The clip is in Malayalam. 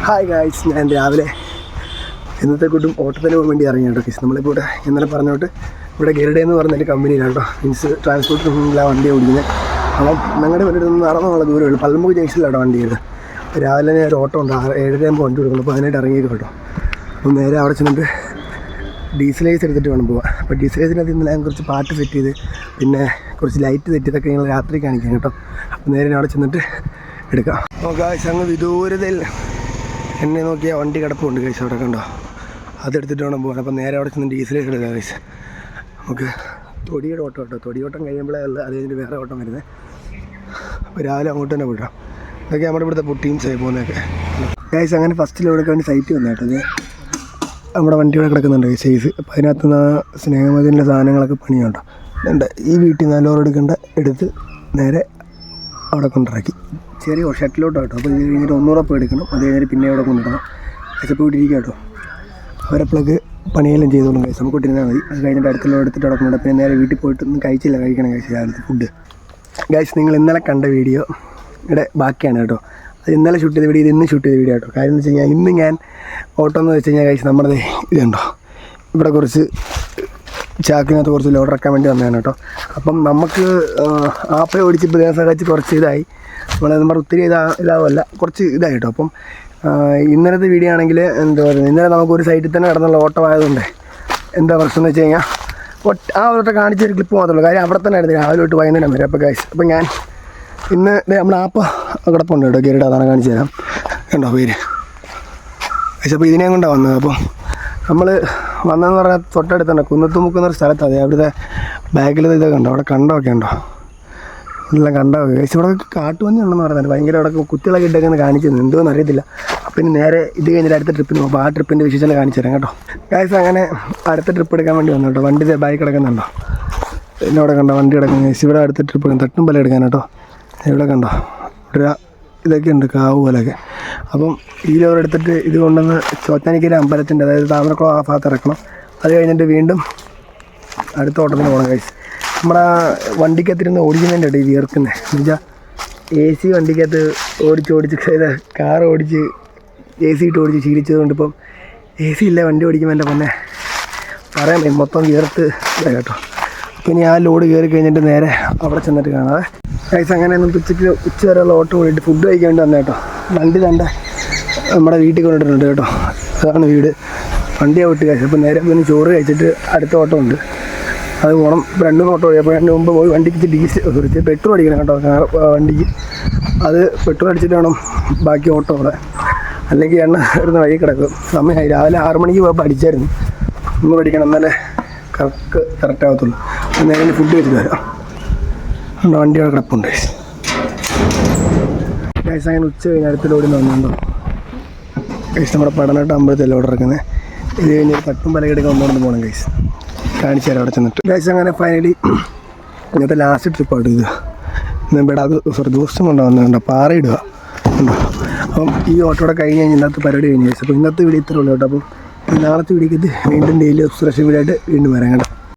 ഹായ് ഗായ്സ്, ഞാൻ രാവിലെ ഇന്നത്തെ കൂട്ടും ഓട്ടത്തിന് പോകാൻ വേണ്ടി ഇറങ്ങി കേട്ടോ ഗൈസ്. നമ്മളിപ്പോൾ ഇവിടെ ഇന്നലെ പറഞ്ഞോട്ട് ഇവിടെ ഗരുഡ എന്ന് പറഞ്ഞൊരു കമ്പനിയിലാണ് കേട്ടോ മീൻസ് ട്രാൻസ്പോർട്ടിലാണ് വണ്ടി ഓടിക്കുന്നത്. അപ്പം ഞങ്ങളുടെ വീട്ടിൽ നിന്ന് നടന്നുള്ള ദൂരമുള്ളൂ. പള്ളുമുക്ക് ജംഗ്ഷനിലാണ് വണ്ടി ചെയ്തത്. രാവിലെ ഞാൻ ഒരു ഓട്ടം ഉണ്ട്, 7:30 വണ്ടി കൊടുക്കുന്നു. അപ്പോൾ അതിനായിട്ട് ഇറങ്ങിയേക്കും കേട്ടോ. അപ്പം നേരെ അവിടെ ചെന്നിട്ട് ഡീസലൈസ് എടുത്തിട്ട് വേണം പോകാൻ. അപ്പോൾ ഡീസലൈസിനകത്ത് ഇന്നലെ ഞാൻ കുറച്ച് പാട്ട് സെറ്റ് ചെയ്ത് പിന്നെ കുറച്ച് ലൈറ്റ് സെറ്റ് ചെയ്തൊക്കെ ഞങ്ങൾ രാത്രി കാണിക്കാം കേട്ടോ. അപ്പോൾ നേരെ അവിടെ ചെന്നിട്ട് എടുക്കാം. അപ്പോൾ ഗായ്സ് അങ്ങ് വിദൂരതയിൽ എന്നെ നോക്കിയാൽ വണ്ടി കിടപ്പുണ്ട് ഗൈസ്, അവിടെ കണ്ടോ. അതെടുത്തിട്ട് വേണം പോകാൻ. അപ്പോൾ നേരെ അവിടെ ചെന്ന് ഡീസലൈസ് എടുക്കാം ഗൈസ്. നമുക്ക് തൊടിയുടെ ഓട്ടം കേട്ടോ. തൊടിയോട്ടം കഴിയുമ്പോഴേ ഉള്ളത് അത് കഴിഞ്ഞിട്ട് വേറെ ഓട്ടം വരുന്നത്. അപ്പോൾ രാവിലെ അങ്ങോട്ട് തന്നെ വിടാം. ഇതൊക്കെ നമ്മുടെ ഇവിടുത്തെ ടീംസായി പോകുന്നതൊക്കെ ഗൈസ്. അങ്ങനെ ഫസ്റ്റിൽ എടുക്കാൻ വേണ്ടി സൈറ്റ് വന്നു കേട്ടോ. ഇത് നമ്മുടെ വണ്ടിയുടെ കിടക്കുന്നുണ്ട് സൈസ്. അപ്പോൾ അതിനകത്ത് നിന്ന് സ്നേഹമതിൻ്റെ സാധനങ്ങളൊക്കെ പണിയുണ്ടോ ഉണ്ട്. ഈ വീട്ടിൽ നിന്ന് ലോഡ് എടുക്കേണ്ട എടുത്ത് നേരെ അവിടെ കൊണ്ടിറക്കി ചെറിയ ഷട്ടിലോട്ടോ കേട്ടോ. അപ്പോൾ ഇത് കഴിഞ്ഞിട്ട് 100 രൂപ എടുക്കണം. അത് കഴിഞ്ഞിട്ട് പിന്നെ അവിടെ കൊണ്ടിടണം. കശപ്പ് വിട്ടിരിക്കുക കേട്ടോ. അവരെപ്പോഴൊക്കെ പണിയെല്ലാം ചെയ്തോളും കഴിച്ച് നമുക്ക് ഇട്ടിരുന്നാൽ മതി. അത് കഴിഞ്ഞിട്ട് അടുത്തുള്ള എടുത്തിട്ട് അവിടെ കൊണ്ടിട്ട് പിന്നെ നേരെ വീട്ടിൽ പോയിട്ട് ഒന്നും കഴിച്ചില്ല, കഴിക്കണം കഴിച്ച് രാവിലത്തെ ഫുഡ്. ഗൈസ്, നിങ്ങൾ ഇന്നലെ കണ്ട വീഡിയോ ഇവിടെ ബാക്കിയാണ് കേട്ടോ. അത് ഇന്നലെ ഷൂട്ട് ചെയ്ത വീഡിയോ, ഇത് ഇന്ന് ഷൂട്ട് ചെയ്ത വീഡിയോ കേട്ടോ. കാര്യം എന്ന് വെച്ച് കഴിഞ്ഞാൽ ഇന്ന് ഞാൻ ഓട്ടം എന്ന് വെച്ച് കഴിഞ്ഞാൽ കഴിച്ച് നമ്മുടെ ഇതുണ്ടോ ഇവിടെ കുറച്ച് ചാക്കിനകത്ത് കുറച്ച് ലോഡ് ഇറക്കാൻ വേണ്ടി വന്നതാണ് കേട്ടോ. അപ്പം നമുക്ക് ആപ്പ ഓടിച്ച് സഹായിച്ച് കുറച്ച് ഇതായി. നമ്മൾ ഒത്തിരി ഇതാവല്ല, കുറച്ച് ഇതായി കേട്ടോ. അപ്പം ഇന്നലത്തെ വീഡിയോ ആണെങ്കിൽ എന്താ പറയുക, ഇന്നലെ നമുക്കൊരു സൈറ്റിൽ തന്നെ കിടന്നുള്ള ഓട്ടമായതുകൊണ്ട് എന്താ പ്രശ്നം എന്ന് വെച്ച് കഴിഞ്ഞാൽ ആ ഓട്ടം കാണിച്ചൊരു ക്ലിപ്പ് മാത്രമേ ഉള്ളൂ. കാര്യം അവിടെ തന്നെ ആയിരുന്നു രാവിലെ തൊട്ട് വൈകുന്നേരം വരെ. അപ്പോൾ ഗൈസ്, അപ്പം ഞാൻ ഇന്ന് നമ്മുടെ ആപ്പ കിടപ്പുണ്ട് കേട്ടോ. ഗരുഡ അതാണ് കാണിച്ചു തരാം കണ്ടോ പേര് ഗൈസ്. അപ്പോൾ ഇതിനെയും കൊണ്ടാണ് വന്നത്. അപ്പോൾ നമ്മൾ വന്നതെന്ന് പറഞ്ഞാൽ തൊട്ടടുത്തുണ്ട് കുന്നത്തുമുക്കുന്നൊരു സ്ഥലത്താണ്. അവിടുത്തെ ബാഗിൽ ഇതൊക്കെ ഉണ്ടോ, അവിടെ കണ്ടമൊക്കെ ഉണ്ടോ, എല്ലാം കണ്ടമൊക്കെ ഗൈസ്. ഇവിടെ കാട്ടുപന്നി ഉണ്ടെന്ന് പറഞ്ഞാൽ ഭയങ്കര അവിടെ കുത്തികളൊക്കെ ഇട്ടൊക്കെ ഒന്ന് കാണിച്ചു തന്നു, എന്തോന്ന് അറിയത്തില്ല. അപ്പം ഇനി നേരെ ഇത് കഴിഞ്ഞിട്ട് അടുത്ത ട്രിപ്പിന് പോകും. അപ്പോൾ ആ ട്രിപ്പിൻ്റെ വിശേഷം കാണിച്ചു തരാം കേട്ടോ ഗൈസ്. അങ്ങനെ അടുത്ത ട്രിപ്പ് എടുക്കാൻ വേണ്ടി വന്നു കേട്ടോ. വണ്ടി ബാഗ് കിടക്കുന്നുണ്ടോ, പിന്നെ അവിടെ കണ്ടോ വണ്ടി കിടക്കുന്നത് ഗൈസ്. ഇവിടെ അടുത്ത ട്രിപ്പ് തട്ടും പോലെ എടുക്കാൻ കേട്ടോ. ഇവിടെ കണ്ടോ ഇവിടെ ഇതൊക്കെ ഉണ്ട്, കാവ് പോലെയൊക്കെ. അപ്പം ഈ ലോഡ് എടുത്തിട്ട് ഇത് കൊണ്ടുവന്ന് ചോറ്റാനിക്കര അമ്പലത്തിൻ്റെ, അതായത് താമരക്കുളം ആ ഭാഗത്ത് ഇറക്കണം. അത് കഴിഞ്ഞിട്ട് വീണ്ടും അടുത്ത ഓട്ടത്തിന് പോകണം ഗൈസ്. നമ്മുടെ വണ്ടിക്കകത്തിരുന്ന് ഓടിക്കുന്നതിൻ്റെ ഇടയിൽ വിയർക്കുന്നത് എന്ന് വെച്ചാൽ AC വണ്ടിക്കകത്ത് ഓടിച്ച് ഇത് കാർ ഓടിച്ച് AC ഇട്ട് ഓടിച്ച് ശീലിച്ചത് കൊണ്ട് ഇപ്പം AC ഇല്ല വണ്ടി ഓടിക്കുമ്പോൾ എൻ്റെ പൊന്നെ പറയാൻ പറ്റും, മൊത്തം വിയർത്ത് ഇതായി കേട്ടോ. അപ്പോൾ ഇനി ആ ലോഡ് കയറി കഴിഞ്ഞിട്ട് നേരെ അവിടെ ചെന്നിട്ട് കാണാതെ ഗൈസ്. അങ്ങനെ ഒന്നും ഉച്ച വരെയുള്ള ഓട്ടം കൂടിയിട്ട് ഫുഡ് കഴിക്കാൻ വേണ്ടി വന്നേ കേട്ടോ. വണ്ടി തണ്ട നമ്മുടെ വീട്ടിൽ കൊണ്ടിട്ടുണ്ട് കേട്ടോ. അതാണ് വീട്, വണ്ടി ഔട്ട് കഴിച്ചു. അപ്പോൾ നേരെ പിന്നെ ചോറ് കഴിച്ചിട്ട് അടുത്ത ഓട്ടം ഉണ്ട്, അത് പോകണം. 2 ഓട്ടം ഓടി. അപ്പോൾ അതിന് മുമ്പ് പോയി വണ്ടിക്ക് പെട്രോൾ അടിക്കണം കേട്ടോ വണ്ടിക്ക്. അത് പെട്രോൾ അടിച്ചിട്ട് വേണം ബാക്കി ഓട്ടം അവിടെ, അല്ലെങ്കിൽ എണ്ണ വരുന്ന വഴി കിടക്കും. സമയമായി രാവിലെ 6 മണിക്ക് പോയപ്പോൾ അടിച്ചായിരുന്നു. ഒന്ന് പഠിക്കണം, എന്നാലേ കറക്റ്റ് ആകത്തുള്ളൂ. നേരെ ഫുഡ് കഴിച്ചിട്ട് വരാം. വണ്ടി അവിടെ കിടപ്പുണ്ട് ഗൈസ്. അങ്ങനെ ഉച്ച കഴിഞ്ഞ് അടുത്ത ലോഡിൽ നിന്ന് വന്നുണ്ടോ ഗൈസ്. നമ്മുടെ പടനാട്ട് അമ്പലത്തിൽ ലോഡ് ഇറക്കുന്നത്. ഇത് കഴിഞ്ഞ് തട്ടും പലകെടുക്കാൻ ഒന്നുകൊണ്ട് പോകണം ഗൈസ്, കാണിച്ചു തരാം അവിടെ ചെന്നിട്ട് ഗൈസ്. അങ്ങനെ ഫൈനലി ഇന്നത്തെ ലാസ്റ്റ് ട്രിപ്പായിട്ട് ഇത് ദിവസം കൊണ്ടു വന്നുണ്ടോ പാറയിടുക ഉണ്ടോ. അപ്പം ഈ ഓട്ടോടെ കഴിഞ്ഞ് കഴിഞ്ഞ് ഇന്നത്തെ പരിപാടി കഴിഞ്ഞ് ഗൈസ്. അപ്പോൾ ഇന്നത്തെ വീഡിയോ ഇത്രേ ഉള്ളൂ കേട്ടോ. അപ്പം നാളത്തെ വീഡിയോക്ക് വീണ്ടും ഡെയിലി സുരക്ഷ വീഡിയോ ആയിട്ട് വീണ്ടും വരാം കേട്ടോ.